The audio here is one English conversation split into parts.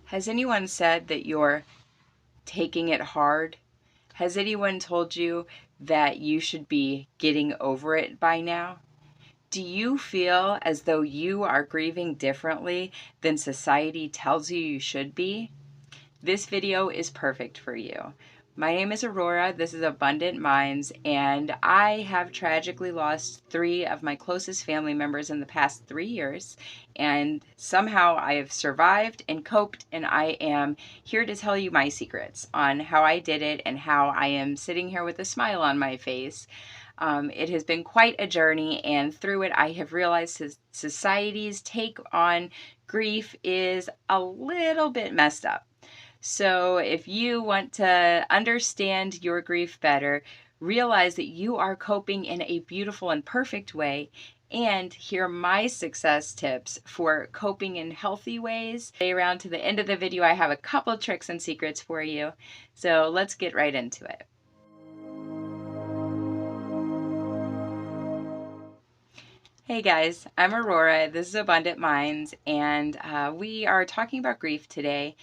Has anyone said that you're taking it hard? Has anyone told you that you should be getting over it by now? Do you feel as though you are grieving differently than society tells you you should be? This video is perfect for you. My name is Aurora, this is Abundant Minds, and I have tragically lost 3 of my closest family members in the past 3 years, and somehow I have survived and coped, and I am here to tell you my secrets on how I did it and how I am sitting here with a smile on my face. It has been quite a journey, and through it I have realized society's take on grief is a little bit messed up. So if you want to understand your grief better, realize that you are coping in a beautiful and perfect way, and hear my success tips for coping in healthy ways. Stay around to the end of the video. I have a couple tricks and secrets for you. So let's get right into it. Hey guys, I'm Aurora, this is Abundant Minds, and we are talking about grief today.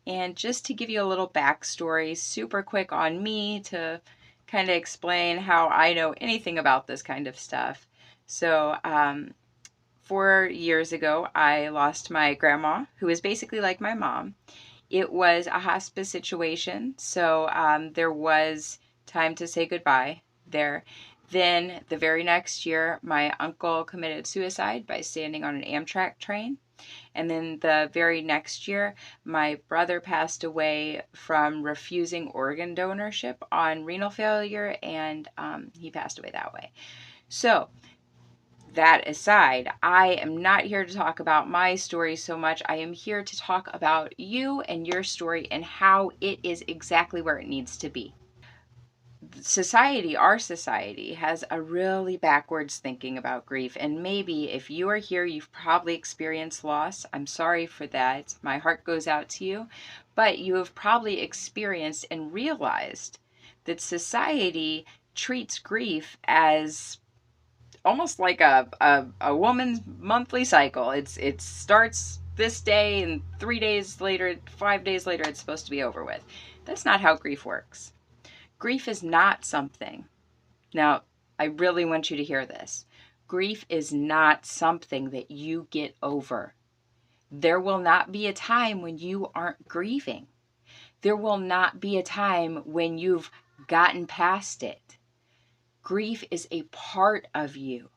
And just to give you a little backstory, super quick on me to kind of explain how I know anything about this kind of stuff. So 4 years ago, I lost my grandma, who is basically like my mom. It was a hospice situation, so there was time to say goodbye there. Then the very next year, my uncle committed suicide by standing on an Amtrak train. And then the very next year, my brother passed away from refusing organ donorship on renal failure, and he passed away that way. So that aside, I am not here to talk about my story so much. I am here to talk about you and your story and how it is exactly where it needs to be. Society, our society, has a really backwards thinking about grief, and maybe if you are here, you've probably experienced loss. I'm sorry for that. My heart goes out to you, but you have probably experienced and realized that society treats grief as almost like a woman's monthly cycle. It starts this day, and 3 days later, 5 days later, it's supposed to be over with. That's not how grief works. Grief is not something. Now, I really want you to hear this. Grief is not something that you get over. There will not be a time when you aren't grieving. There will not be a time when you've gotten past it. Grief is a part of you.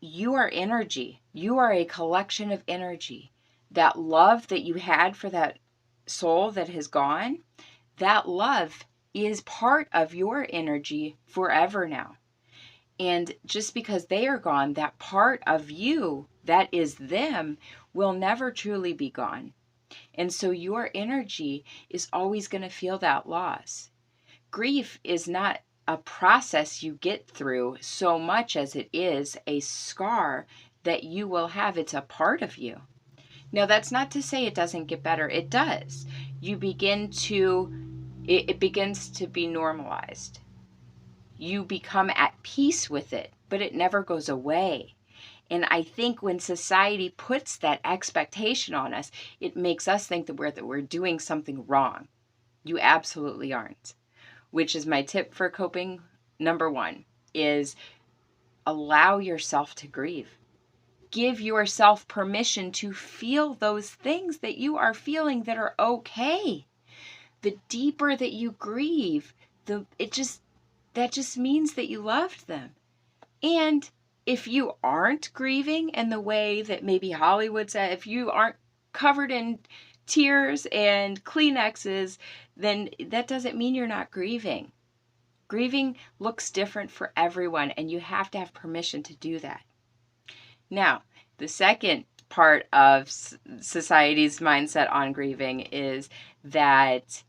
You are energy. You are a collection of energy. That love that you had for that soul that has gone, that love is part of your energy forever now. And just because they are gone, that part of you that is them will never truly be gone. And so your energy is always going to feel that loss. Grief is not a process you get through so much as it is a scar that you will have. It's a part of you. Now, that's not to say it doesn't get better. It does. You begin to It begins to be normalized. You become at peace with it, but it never goes away. And I think when society puts that expectation on us, it makes us think that we're doing something wrong. You absolutely aren't. Which is my tip for coping. Number 1 is allow yourself to grieve. Give yourself permission to feel those things that you are feeling that are okay. The deeper that you grieve, that just means that you loved them. And if you aren't grieving in the way that maybe Hollywood said, if you aren't covered in tears and Kleenexes, then that doesn't mean you're not grieving. Grieving looks different for everyone, and you have to have permission to do that. Now, the second part of society's mindset on grieving is that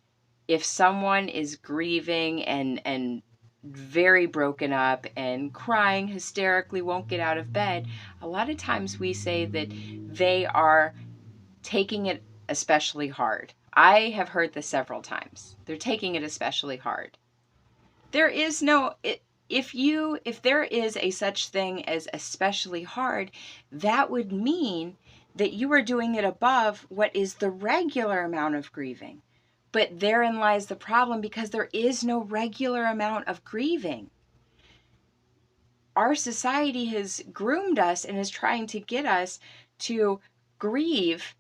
if someone is grieving and very broken up and crying hysterically, won't get out of bed, a lot of times we say that they are taking it especially hard. I have heard this several times. They're taking it especially hard. There is no, if there is a such thing as especially hard, that would mean that you are doing it above what is the regular amount of grieving. But therein lies the problem, because there is no regular amount of grieving. Our society has groomed us and is trying to get us to grieve,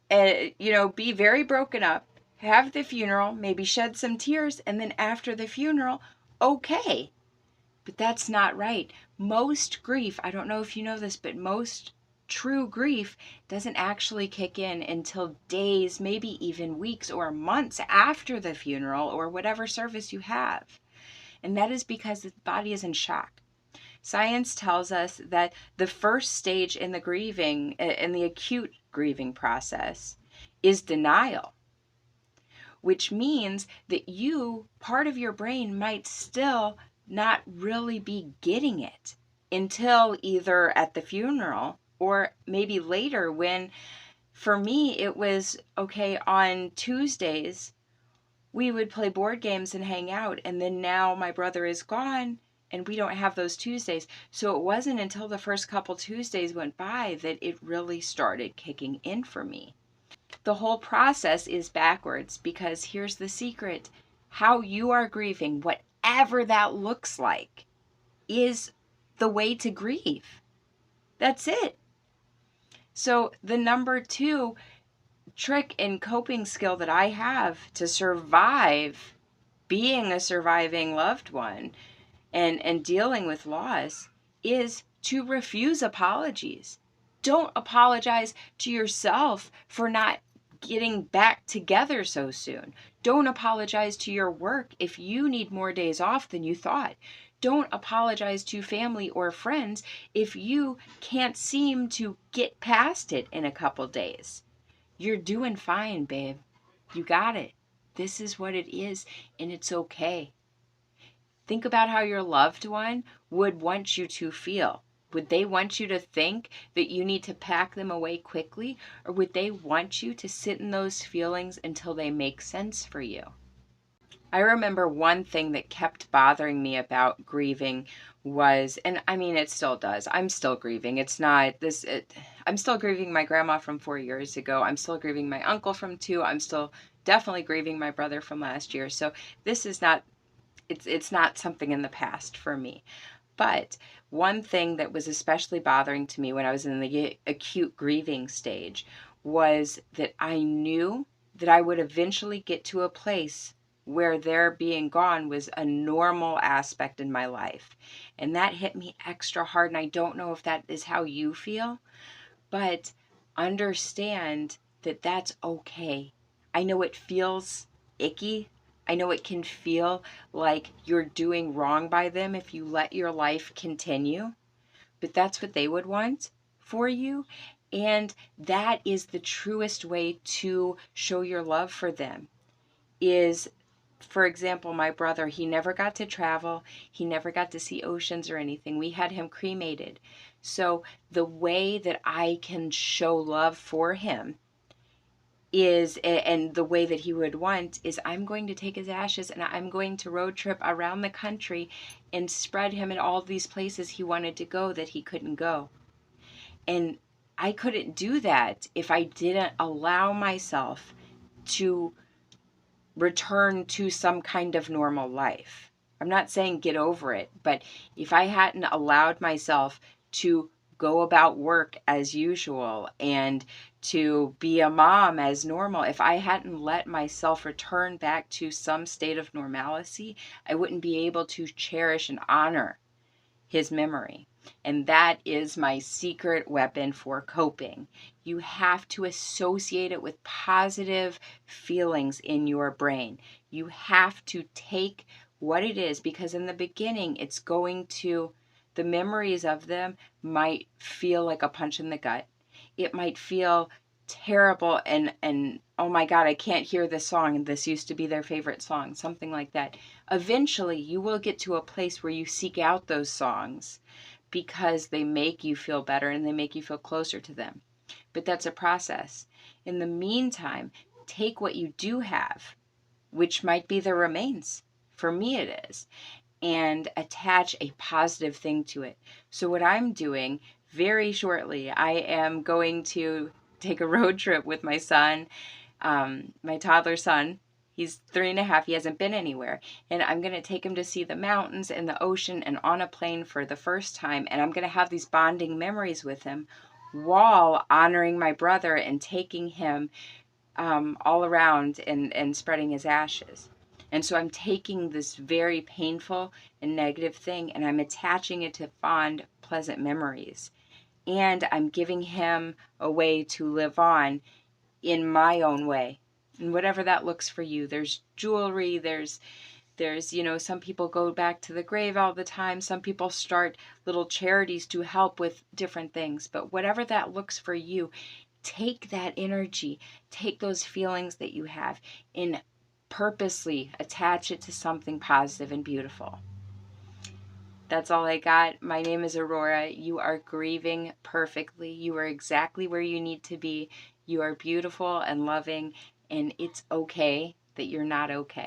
be very broken up, have the funeral, maybe shed some tears, and then after the funeral, okay. But that's not right. Most grief, I don't know if you know this, but most true grief doesn't actually kick in until days, maybe even weeks or months after the funeral or whatever service you have. And that is because the body is in shock. Science tells us that the first stage in the grieving, in the acute grieving process, is denial, which means that part of your brain might still not really be getting it until either at the funeral or maybe later, when, for me, it was, okay, on Tuesdays, we would play board games and hang out, and then now my brother is gone, and we don't have those Tuesdays. So it wasn't until the first couple Tuesdays went by that it really started kicking in for me. The whole process is backwards, because here's the secret. How you are grieving, whatever that looks like, is the way to grieve. That's it. So the number 2 trick and coping skill that I have to survive being a surviving loved one and dealing with loss is to refuse apologies. Don't apologize to yourself for not getting back together so soon. Don't apologize to your work if you need more days off than you thought. Don't apologize to family or friends if you can't seem to get past it in a couple days. You're doing fine, babe. You got it. This is what it is, and it's okay. Think about how your loved one would want you to feel. Would they want you to think that you need to pack them away quickly, or would they want you to sit in those feelings until they make sense for you? I remember one thing that kept bothering me about grieving was, and I mean, it still does. I'm still grieving. I'm still grieving my grandma from 4 years ago. I'm still grieving my uncle from 2. I'm still definitely grieving my brother from last year. So this is not, it's not something in the past for me. But one thing that was especially bothering to me when I was in the acute grieving stage was that I knew that I would eventually get to a place where their being gone was a normal aspect in my life. And that hit me extra hard. And I don't know if that is how you feel, but understand that that's okay. I know it feels icky. I know it can feel like you're doing wrong by them if you let your life continue, but that's what they would want for you. And that is the truest way to show your love for them is, for example, my brother, he never got to travel. He never got to see oceans or anything. We had him cremated. So the way that I can show love for him is, and the way that he would want, is I'm going to take his ashes and I'm going to road trip around the country and spread him in all these places he wanted to go that he couldn't go. And I couldn't do that if I didn't allow myself to return to some kind of normal life. I'm not saying get over it, but if I hadn't allowed myself to go about work as usual and to be a mom as normal, if I hadn't let myself return back to some state of normalcy, I wouldn't be able to cherish and honor his memory. And that is my secret weapon for coping. You have to associate it with positive feelings in your brain. You have to take what it is, because in the beginning, the memories of them might feel like a punch in the gut. It might feel terrible and oh my God, I can't hear this song, and this used to be their favorite song, something like that. Eventually, you will get to a place where you seek out those songs because they make you feel better and they make you feel closer to them. But that's a process. In the meantime, take what you do have, which might be the remains. For me, it is, and attach a positive thing to it. So what I'm doing very shortly, I am going to take a road trip with my son, my toddler son. He's 3.5. He hasn't been anywhere. And I'm going to take him to see the mountains and the ocean and on a plane for the first time. And I'm going to have these bonding memories with him while honoring my brother and taking him all around and spreading his ashes. And so I'm taking this very painful and negative thing and I'm attaching it to fond, pleasant memories. And I'm giving him a way to live on in my own way. And whatever that looks for you. There's jewelry, there's some people go back to the grave all the time. Some people start little charities to help with different things. But whatever that looks for you, take that energy, take those feelings that you have, and purposely attach it to something positive and beautiful. That's all I got. My name is Aurora. You are grieving perfectly. You are exactly where you need to be. You are beautiful and loving, and it's okay that you're not okay.